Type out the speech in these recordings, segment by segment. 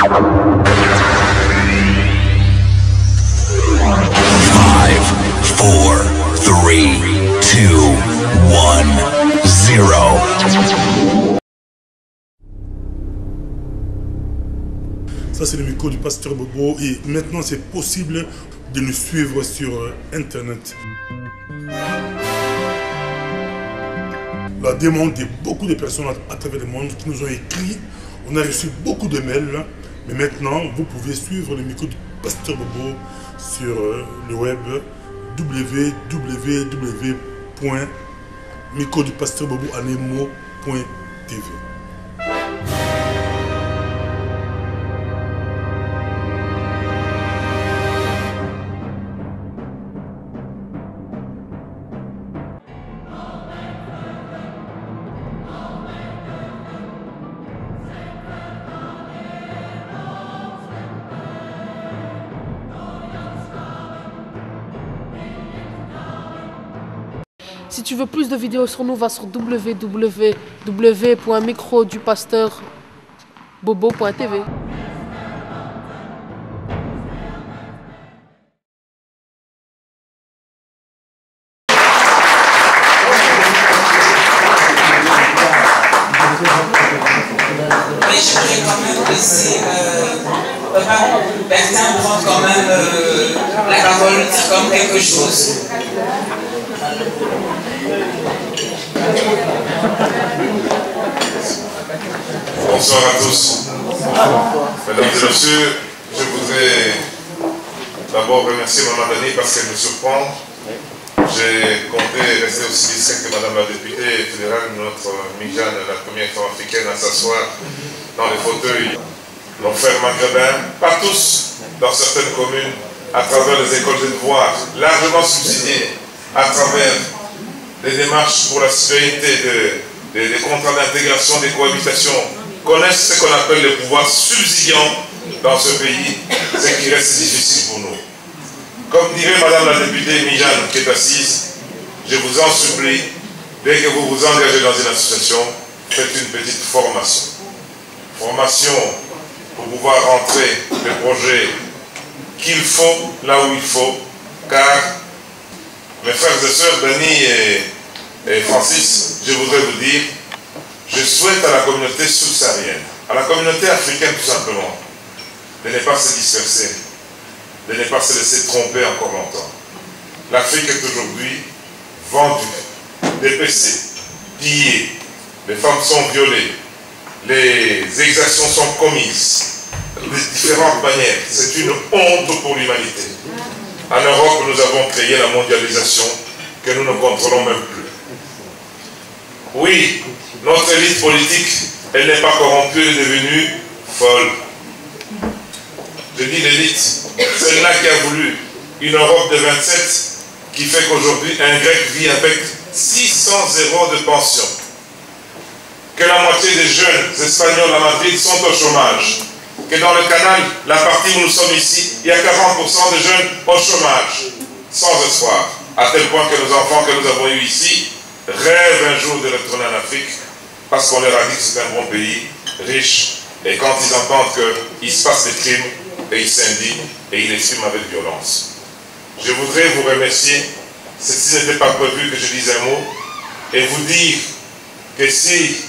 Ça, c'est le micro du pasteur Bobo et maintenant c'est possible de nous suivre sur Internet. La demande de beaucoup de personnes à travers le monde qui nous ont écrit, on a reçu beaucoup de mails, mais maintenant vous pouvez suivre le micro du pasteur Bobo sur le web www.microdupasteur-bobo-anemo.tv. Si tu veux plus de vidéos sur nous, va sur www.microdupasteur-bobo.tv. Mais j'aimerais quand même laisser Papa Bertin prendre quand même la parole, dire comme quelque chose. Bonsoir à tous. Mesdames et messieurs, je voudrais d'abord remercier Mme Dani parce qu'elle me surprend. J'ai compté rester aussi discret que Mme la députée fédérale, notre Mijane, la première femme africaine à s'asseoir dans les fauteuils. Nos frères maghrébins, pas tous, dans certaines communes, à travers les écoles de devoirs, largement subsidiées, à travers des démarches pour la citoyenneté, des contrats d'intégration, des cohabitations, connaissent ce qu'on appelle les pouvoirs subsidiants dans ce pays, ce qui reste difficile pour nous. Comme dirait Madame la députée Mijane qui est assise, je vous en supplie, dès que vous vous engagez dans une association, faites une petite formation. Formation pour pouvoir rentrer les projets qu'il faut, là où il faut, car mes frères et sœurs, Dani et Francis, je voudrais vous dire, je souhaite à la communauté subsaharienne, à la communauté africaine tout simplement, de ne pas se disperser, de ne pas se laisser tromper encore longtemps. L'Afrique est aujourd'hui vendue, dépecée, pillée, les femmes sont violées, les exactions sont commises de différentes manières. C'est une honte pour l'humanité. En Europe, nous avons créé la mondialisation que nous ne contrôlons même plus. Oui, notre élite politique, elle n'est pas corrompue, elle est devenue folle. Je dis l'élite, celle-là qui a voulu une Europe de 27 qui fait qu'aujourd'hui un Grec vit avec 600 € de pension. Que la moitié des jeunes espagnols à Madrid sont au chômage. Que dans le canal, la partie où nous sommes ici, il y a 40% de jeunes au chômage, sans espoir. À tel point que nos enfants que nous avons eus ici rêvent un jour de retourner en Afrique parce qu'on leur a dit que c'est un bon pays, riche, et quand ils entendent qu'il se passe des crimes, et ils s'indignent et ils expriment avec violence. Je voudrais vous remercier, si n'était pas prévu que je dise un mot, et vous dire que si,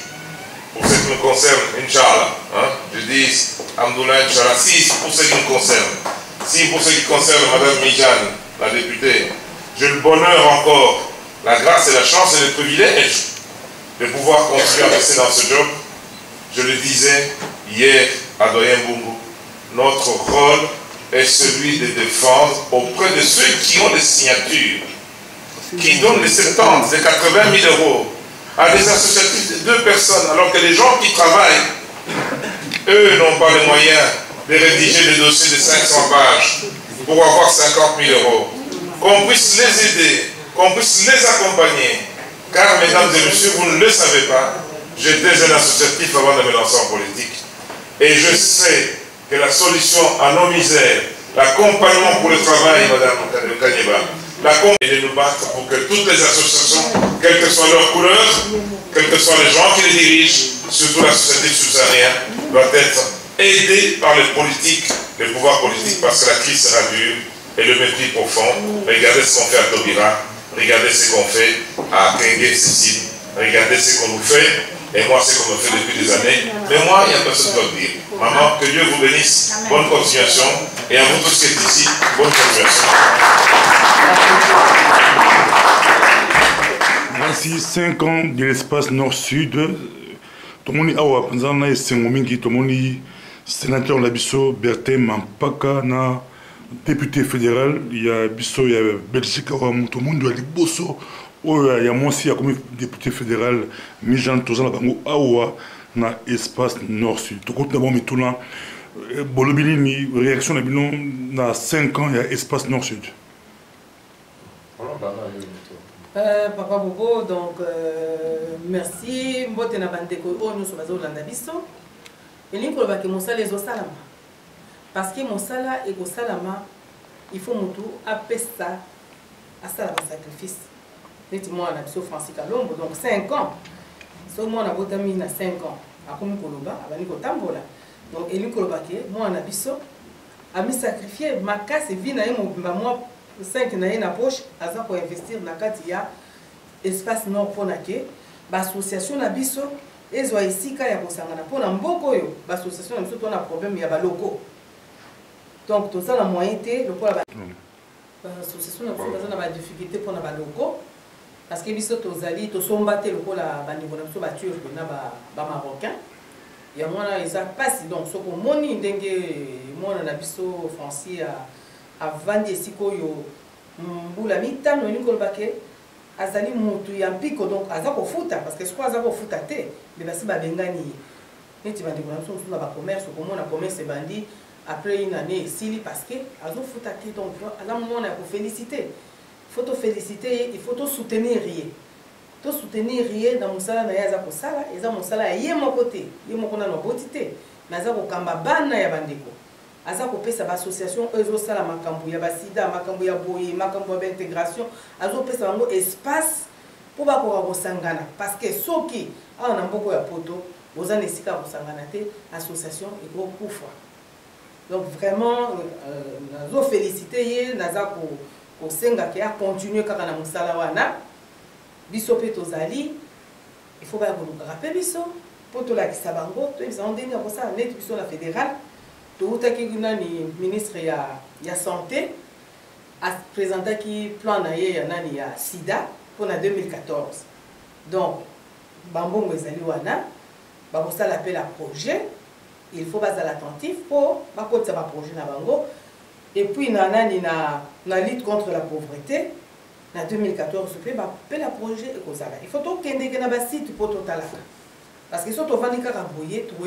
pour ce qui me concerne, Inch'Allah, je dis Amdoullah Inch'Allah, si pour ce qui me concerne, si pour ce qui concerne Mme Mijane, la députée, j'ai le bonheur encore, la grâce et la chance et le privilège de pouvoir continuer à rester dans ce job. Je le disais hier à Doyen Bungu, notre rôle est celui de défendre auprès de ceux qui ont des signatures, qui donnent les 70, les 80 000 € à des associatifs de 2 personnes, alors que les gens qui travaillent, eux n'ont pas les moyens de rédiger des dossiers de 500 pages pour avoir 50 000 €. Qu'on puisse les aider, qu'on puisse les accompagner. Car, mesdames et messieurs, vous ne le savez pas, j'étais un associatif avant de me lancer en politique. Et je sais que la solution à nos misères, l'accompagnement pour le travail, Madame Kanyeba, et de nous battre pour que toutes les associations, quelle que soit leur couleur, quels que soient les gens qui les dirigent, surtout l'associatif subsaharien, doit être aidés par les politiques, les pouvoirs politiques, parce que la crise sera dure et le mépris profond. Regardez ce qu'on fait à Tobira, regardez ce qu'on fait à Kenge Cécile, regardez ce qu'on nous fait, et moi ce qu'on me fait depuis des années. Mais moi, il y a personne qui doit le dire. Maman, que Dieu vous bénisse, bonne continuation, et à vous tous qui êtes ici, bonne continuation. Voici 5 ans de l'espace nord-sud. Tout le monde awa panzana et Sengomingi, tout le monde sénateur la biso Bertin Mampaka na député fédéral, il y a biso il y a Belgique awa tout le monde doit aller bosso. Il y a moi aussi comme député fédéral Mijan Tozana bango awa na espace nord-sud. Tout compte d'abord mais tout là bolobili ni réaction na bilan na 5 ans il y a espace nord-sud. Papa Bobo, donc merci. Mbote na bandeko o nous sommes dans biso. Et l'inko ba ke mosala ezo salama. Parce que mosala et go salama, il faut mutu apesa asala ba sacrifice. Neti moi na biso Francis Kalombo donc 5 ans. So moi na botami na 5 ans. Akomi koloba abani ko tambola. Donc elinko ba ke moi na biso a mi sacrifier makasi vie na yemo ba moi 5 na na poche aza ko investir na kati ya espace nord pona ke ba association na biso ezwa isika ya kosangana pona mboko yo ba association na biso to na problème ya ba loko donc to ça la moyen té le pola ba association na biso na ba difficulté pona ba loko parce que biso to zali to sombate le pola ba niveau na biso ba turc na ba marocain ya mwana isa passe donc soko moni ndenge mwana na biso Francis avant de sikoyo mbula mitano ni kolbake azali mutu ya mpiko donc azako futa parce que soit azako futa te mais basi ba bengani neti bandi kuna so na ba commerce ko mona commerce bandi après une année sili parce que azo futa te donc ala mona ko féliciter faut te féliciter il faut te soutenir rien to soutenir rien dans musala na yaza ko sala eza musala ye mo côté ye mo kona no botité mais azako kamba bana ya bandiko aza kopesa ba association ezo sala makambo ya basida makambo ya boye makambo ya intégration azo pesa bango espace pour ba ko sangana parce que soki a na mboko ya poto boza nesika ko sangana te association et gros kufa donc vraiment nazo féliciter ye naza ko senga ke a continuer kaka na musala wana biso pe tozali il faut ba ko rappeler biso poto la kisabango to ils ont donné ko ça net biso la fédérale tout qui ni ministre ya santé a présenté qui plan na ye ya nani ya sida pour la 2014 donc bambongo ezali wana ba ko sala appel à projet il faut baser l'attentif pour ba ko tsaba projet na bango et puis na nani na lutte contre la pauvreté na 2014 pe ba appel à projet et ko sala il faut to kende ke na ba site pour totalaka parce que si on va dire que tu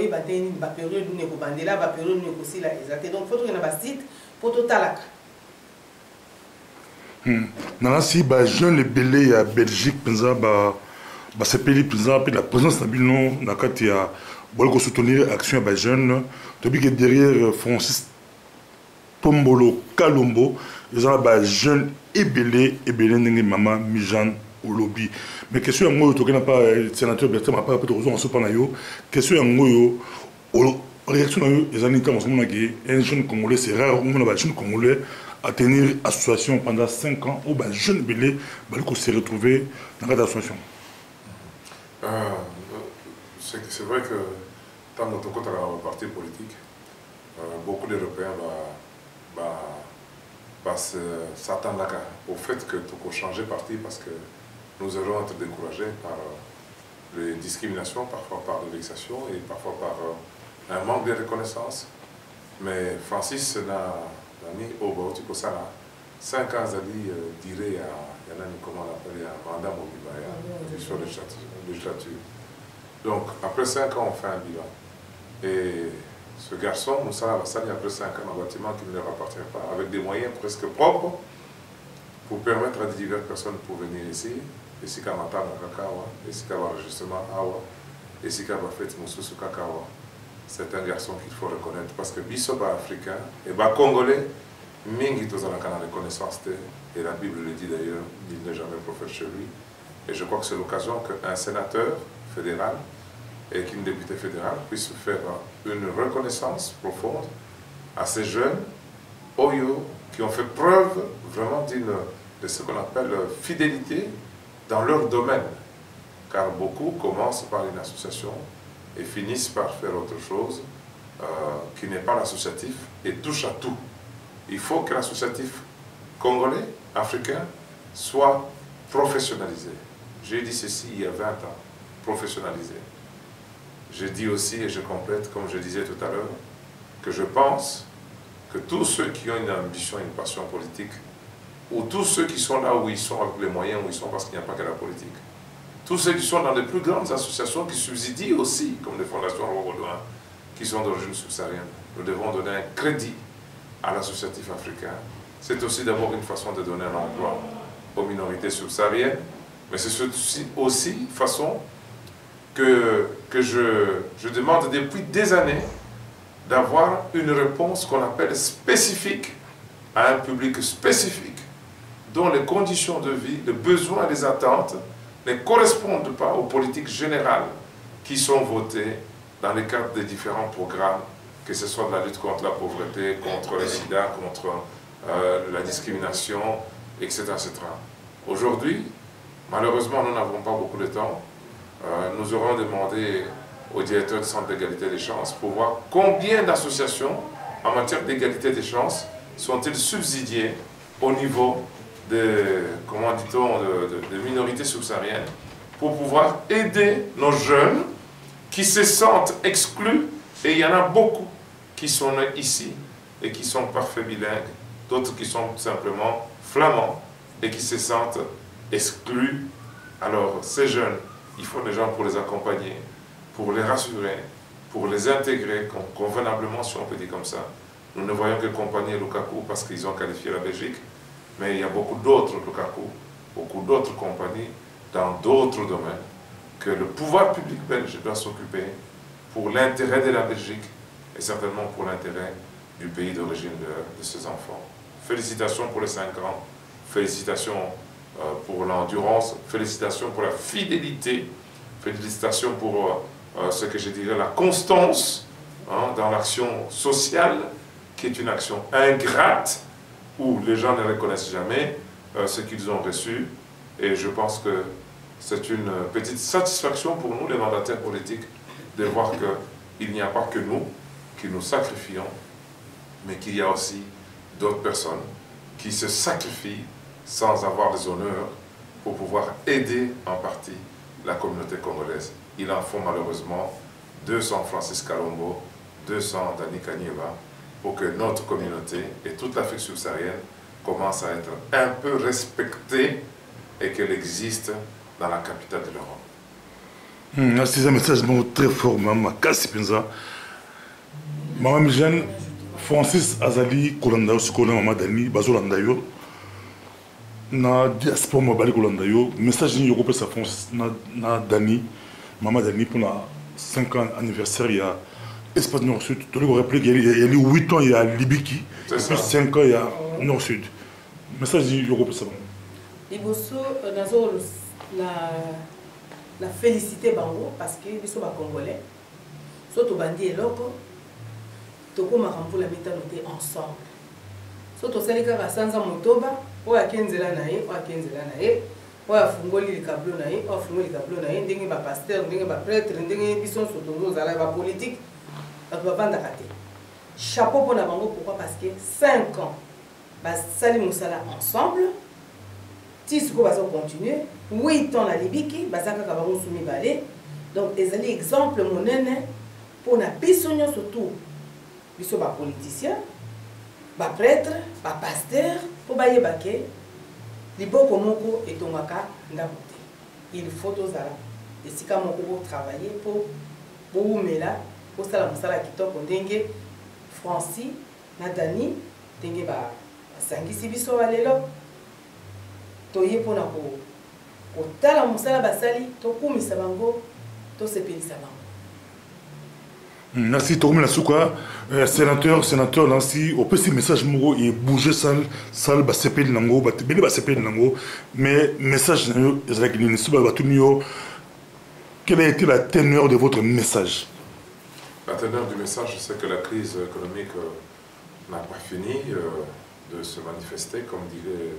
vas une période où on va bandela, une période où on va exact. Donc il faut que on a un site pour tout talak. Nanasi ba jeune belé ya Belgique penza ba ce pays penza la présence na bino na kati ya bolko soutenir action ba jeune to bi que derrière Francis Tombolo Kalombo ils ont ba jeune et belé ndenge maman Mijan au lobby. Mais question moi to n'a pas sénateur Bertin m'a pas peut raison en sopana yo question moi réaction les années en ce moment un jeune congolais c'est rare on a un jeune congolais à tenir association pendant 5 ans ou ben jeune belé balko s'est retrouvé dans cette association. C'est vrai que dans notre côté parti politique beaucoup d'Européens s'attendent au fait que tu peux changer de parti parce que nous allons être découragés par les discriminations, parfois par des vexations et parfois par un manque de reconnaissance. Mais Francis n'a mis au bord du Kosala 5 ans à dire à comment on appelle un mandat mobile sur les législature. Donc après 5 ans on fait un bilan. Et ce garçon, Moussa Bassani, après 5 ans dans un bâtiment qui ne leur appartient pas, avec des moyens presque propres pour permettre à diverses personnes pour venir ici. Ici, quand on a Kakawa, ici, quand on a enregistrement Awa, ici, quand on a fait Moussou Kakawa. C'est un garçon qu'il faut reconnaître parce que Bissoba africain et Congolais, Mingi Tozana a reconnaissance, et la Bible le dit d'ailleurs, il n'est jamais prophète chez lui. Et je crois que c'est l'occasion qu'un sénateur fédéral et qu'une députée fédérale puisse faire une reconnaissance profonde à ces jeunes Oyo qui ont fait preuve vraiment de ce qu'on appelle fidélité dans leur domaine. Car beaucoup commencent par une association et finissent par faire autre chose qui n'est pas l'associatif et touche à tout. Il faut que l'associatif congolais, africain, soit professionnalisé. J'ai dit ceci il y a 20 ans, professionnalisé. Je dis aussi, et je complète, comme je disais tout à l'heure, que je pense que tous ceux qui ont une ambition, une passion politique, ou tous ceux qui sont là où ils sont avec les moyens où ils sont parce qu'il n'y a pas que la politique, tous ceux qui sont dans les plus grandes associations qui subsidient aussi, comme les fondations Roi-Baudouin, qui sont d'origine subsaharienne, nous devons donner un crédit à l'associatif africain. C'est aussi d'abord une façon de donner un emploi aux minorités subsahariennes, mais c'est aussi une façon que je demande depuis des années d'avoir une réponse qu'on appelle spécifique à un public spécifique dont les conditions de vie, les besoins et les attentes ne correspondent pas aux politiques générales qui sont votées dans le cadre des différents programmes, que ce soit de la lutte contre la pauvreté, contre le sida, contre la discrimination, etc. etc. Aujourd'hui, malheureusement, nous n'avons pas beaucoup de temps. Nous aurons demandé au directeur du Centre d'égalité des chances pour voir combien d'associations en matière d'égalité des chances sont-ils subsidiées au niveau de, comment dit-on, de minorités subsahariennes pour pouvoir aider nos jeunes qui se sentent exclus, et il y en a beaucoup qui sont ici et qui sont parfaits bilingues, d'autres qui sont simplement flamands et qui se sentent exclus. Alors ces jeunes, il faut des gens pour les accompagner, pour les rassurer, pour les intégrer convenablement, si on peut dire comme ça. Nous ne voyons que Compagnie et Lukaku parce qu'ils ont qualifié la Belgique, mais il y a beaucoup d'autres Lukaku, beaucoup d'autres compagnies dans d'autres domaines que le pouvoir public belge doit s'occuper pour l'intérêt de la Belgique et certainement pour l'intérêt du pays d'origine de ses enfants. Félicitations pour les 5 ans, félicitations pour l'endurance, félicitations pour la fidélité, félicitations pour ce que je dirais la constance dans l'action sociale, qui est une action ingrate, où les gens ne reconnaissent jamais ce qu'ils ont reçu. Et je pense que c'est une petite satisfaction pour nous, les mandataires politiques, de voir qu'il n'y a pas que nous qui nous sacrifions, mais qu'il y a aussi d'autres personnes qui se sacrifient sans avoir des honneurs pour pouvoir aider en partie la communauté congolaise. Il en faut malheureusement 200 Francis Kalombo, 200 Dani Kanieva, pour que notre communauté et toute l'Afrique subsaharienne commence à être un peu respectée et qu'elle existe dans la capitale de l'Europe. C'est un message très fort, Maman Kassi Penza. Maman Mijane, Francis Azali, Kolanda, Sukola, Maman Dani, Bazolandayo, na diaspora mobile Kolandayo, message ni Europe, ça Francis, na Dani, Maman Dani, pour la 5 ans anniversaire, il y a Espace Nord-Sud. Tu le rappelles qu'il y a 8 ans, il y a Libiki, et puis 5 ans, il y a Nord-Sud. Message ni Europe, ça. Liboso, la félicité bango parce que ils sont congolais. Surtout bandi et loco. Toko makambo la meta noté ensemble. Surtout salika basanza motoba, oya kenzela nae, oya kenzela nae, oya fungoli le kablo nae, oya fungoli le kablo nae, ndenge ba pasteur, ndenge ba prêtre, ndenge bison sotongo zala ba politique. Donc ba banda kate. Chapeau pour na bango, pourquoi? Parce que 5 ans ba sali musala ensemble. Si ce qu'on va continuer, 8 ans la Libiki, Bazaka Kabarou Soumi Balé, donc les exemples monene pour na bisogno surtout, biso ba politicien, ba prêtre, ba pasteur, pour baye baké, liboko moko et tongaka ndabote. Il faut aux ala, et si ka moko pour travailler pour oumela, pour ça la musala kitoko ndenge Francis, Nadani, ndenge ba sangisi biso balelo. Toye pona ko tala musala basali to kumisa bango to sepelisa bango. Merci Tokomi la souka sénateur Nancy au petit message mogo et bouger sal ba sepeli nango ba sepeli nango mais message na yo ezalaki ni suba batunio quelle a été la teneur de votre message? La teneur du message, c'est que la crise économique n'a pas fini de se manifester, comme dirait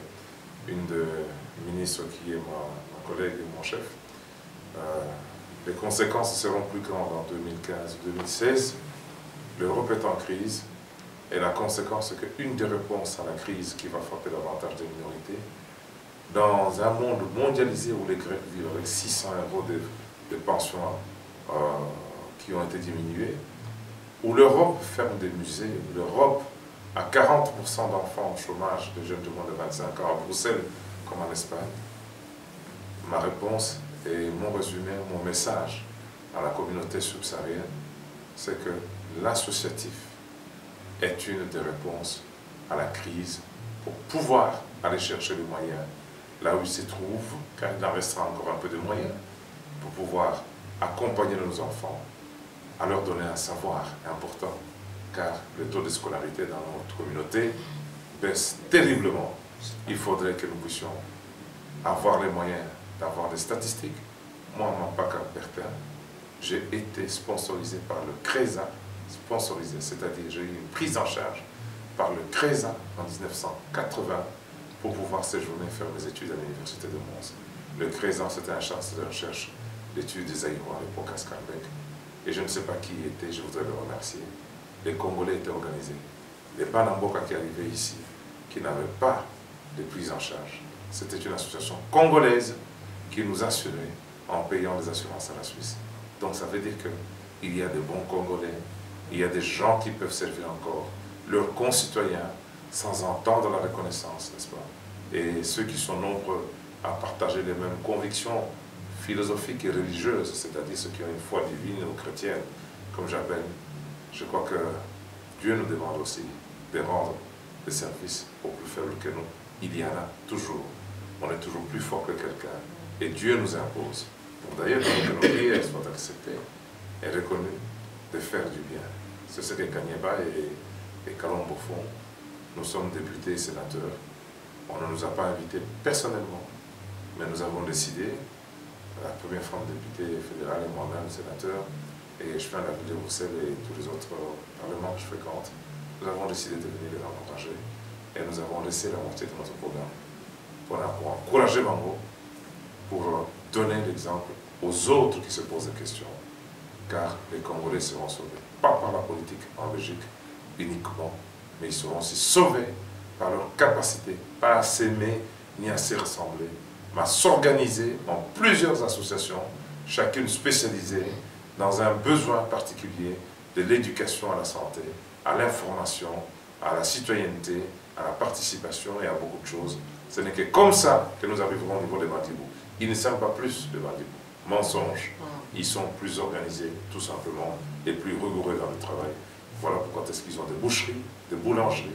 une des ministres qui est ma collègue et mon chef. Les conséquences seront plus grandes en 2015-2016. L'Europe est en crise et la conséquence c'est qu'une des réponses à la crise qui va frapper davantage des minorités, dans un monde mondialisé où les Grecs vivent avec 600 € de pensions qui ont été diminuées, où l'Europe ferme des musées, où l'Europe a 40% d'enfants au chômage, de jeunes de moins de 25 ans, à Bruxelles comme en Espagne, ma réponse et mon résumé, mon message à la communauté subsaharienne, c'est que l'associatif est une des réponses à la crise pour pouvoir aller chercher les moyens là où il se trouve, car il en restera encore un peu de moyens, pour pouvoir accompagner nos enfants, à leur donner un savoir important, car le taux de scolarité dans notre communauté baisse terriblement. Il faudrait que nous puissions avoir les moyens d'avoir des statistiques. Moi, mon PAC Albertin, j'ai été sponsorisé par le CRESA, c'est-à-dire j'ai eu une prise en charge par le CRESA en 1980 pour pouvoir séjourner faire mes études à l'université de Mons. Le CRESA, c'était un centre de recherche d'études des Aïrois à l'époque à Scarbeck. Et je ne sais pas qui y était, je voudrais le remercier. Les Congolais étaient organisés. Les Banamboka qui arrivaient ici, qui n'avaient pas de prise en charge. C'était une association congolaise qui nous assurait en payant les assurances à la Suisse. Donc ça veut dire qu'il y a de bons Congolais, il y a des gens qui peuvent servir encore leurs concitoyens sans entendre la reconnaissance, n'est-ce pas? Et ceux qui sont nombreux à partager les mêmes convictions philosophiques et religieuses, c'est-à-dire ceux qui ont une foi divine ou chrétienne, comme j'appelle, je crois que Dieu nous demande aussi de rendre des services aux plus faibles que nous. Il y en a toujours. On est toujours plus fort que quelqu'un. Et Dieu nous impose. D'ailleurs, que nos prières soient acceptées et reconnues de faire du bien. C'est ce que Kanyeba et Kalombo font. Nous sommes députés et sénateurs. On ne nous a pas invités personnellement, mais nous avons décidé, la première femme députée fédérale et moi-même sénateur, et je fais la ville de Bruxelles et tous les autres parlements que je fréquente, nous avons décidé de venir les encourager. Et nous avons laissé la moitié de notre programme pour encourager Bango, pour donner l'exemple aux autres qui se posent des questions, car les Congolais seront sauvés, pas par la politique en Belgique uniquement, mais ils seront aussi sauvés par leur capacité, pas à s'aimer ni à se ressembler, mais à s'organiser en plusieurs associations, chacune spécialisée dans un besoin particulier de l'éducation à la santé, à l'information, à la citoyenneté, à la participation et à beaucoup de choses. Ce n'est que comme ça que nous arriverons au niveau des Bandibou. Ils ne s'aiment pas plus de Bandibou. Mensonge. Ils sont plus organisés, tout simplement, et plus rigoureux dans le travail. Voilà pourquoi est-ce qu'ils ont des boucheries, des boulangeries,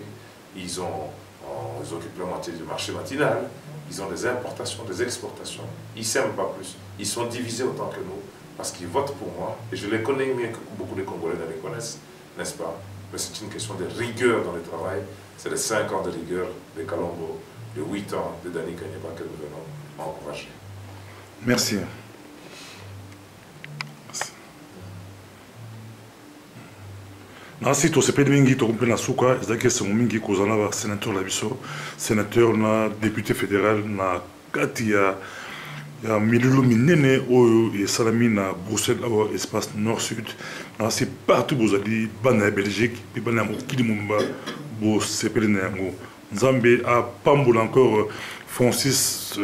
ils occupent la moitié du marché matinal, ils ont des importations, des exportations. Ils ne s'aiment pas plus. Ils sont divisés autant que nous, parce qu'ils votent pour moi, et je les connais mieux que beaucoup de Congolais ne les connaissent, n'est-ce pas? Mais c'est une question de rigueur dans le travail. C'est les 5 ans de rigueur de Kalombo, les 8 ans de Dani Kanyeba que nous venons encourager. Merci. Nasi to sepeli mingi to kumpena suka ezaki esengo mingi kozala ba sénateur la biso sénateur na député fédéral na kati ya milulu minene oyo esalami na Bruxelles awa espace nord sud nasi partout bozali bana ya Belgique pe bana ya mokili momba bo sepeli na yango nzambe apambola encore Francis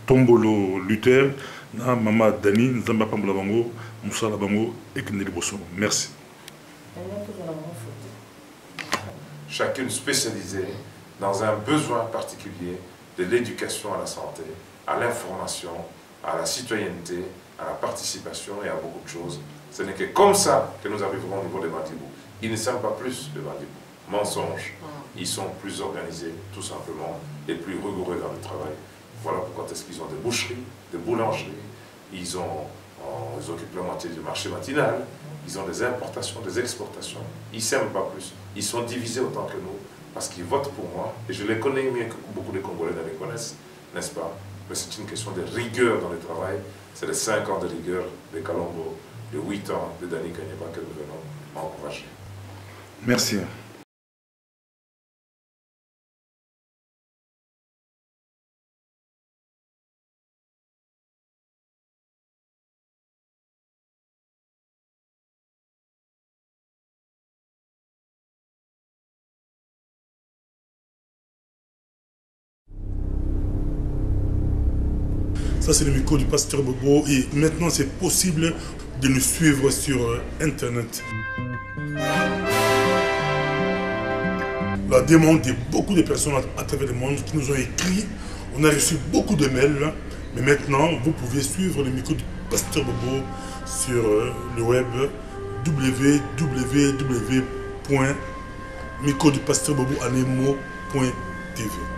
Tombolo Luther na mama Dani nzambe apambola bango musala bango ekende liboso. Merci. Chacune spécialisée dans un besoin particulier de l'éducation à la santé, à l'information, à la citoyenneté, à la participation et à beaucoup de choses. Ce n'est que comme ça que nous arriverons au niveau des Bandibou. Ils ne s'aiment pas plus de Bandibou. Mensonge. Ils sont plus organisés, tout simplement, et plus rigoureux dans le travail. Voilà pourquoi est-ce qu'ils ont des boucheries, des boulangeries, ils occupent la moitié du marché matinal, ils ont des importations, des exportations. Ils ne s'aiment pas plus. Ils sont divisés autant que nous parce qu'ils votent pour moi. Et je les connais mieux que beaucoup de Congolais ne les connaissent, n'est-ce pas? Mais c'est une question de rigueur dans le travail. C'est les 5 ans de rigueur de Kalongo, les 8 ans de Dani Kanyeba que nous venons encourager. Merci. Ça, c'est le micro du pasteur Bobo et maintenant, c'est possible de nous suivre sur Internet. La demande de beaucoup de personnes à travers le monde qui nous ont écrit. On a reçu beaucoup de mails, mais maintenant, vous pouvez suivre le micro du pasteur Bobo sur le web www.microdupasteur.bobo.tv.